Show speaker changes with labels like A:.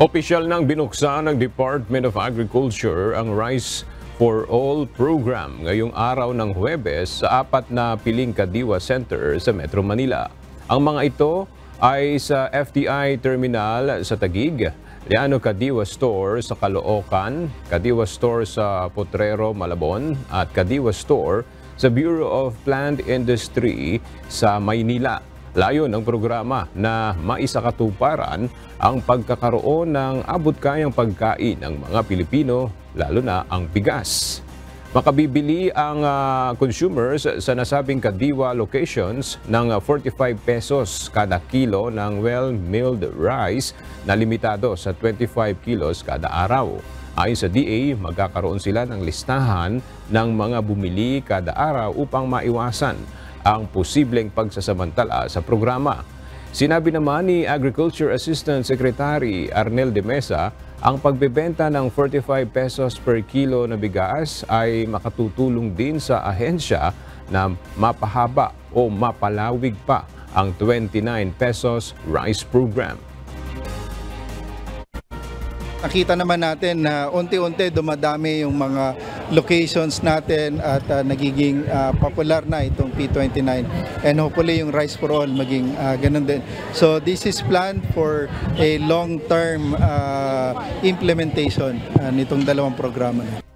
A: Opisyal nang binuksan ng Department of Agriculture ang Rice for All program ngayong araw ng Huwebes sa 4 na piling Kadiwa Center sa Metro Manila. Ang mga ito ay sa FTI Terminal sa Taguig, Liano Kadiwa Store sa Caloocan, Kadiwa Store sa Potrero, Malabon at Kadiwa Store sa Bureau of Plant Industry sa Maynila. Layon ng programa na maisakatuparan ang pagkakaroon ng abot-kayang pagkain ng mga Pilipino, lalo na ang bigas. Makabibili ang consumers sa nasabing Kadiwa locations ng 45 pesos kada kilo ng well-milled rice na limitado sa 25 kilos kada araw. Ayon sa DA, magkakaroon sila ng listahan ng mga bumili kada araw upang maiwasan ang posibleng pagsasamantala sa programa. Sinabi naman ni Agriculture Assistant Secretary Arnel de Mesa, ang pagbebenta ng 45 pesos per kilo na bigas ay makatutulong din sa ahensya na mapahaba o mapalawig pa ang 29 pesos rice program.
B: Nakita naman natin na unti-unti dumadami yung mga locations natin at nagiging popular na itong P29, and hopefully yung Rice for All maging ganun din. So this is planned for a long-term implementation nitong dalawang programa na.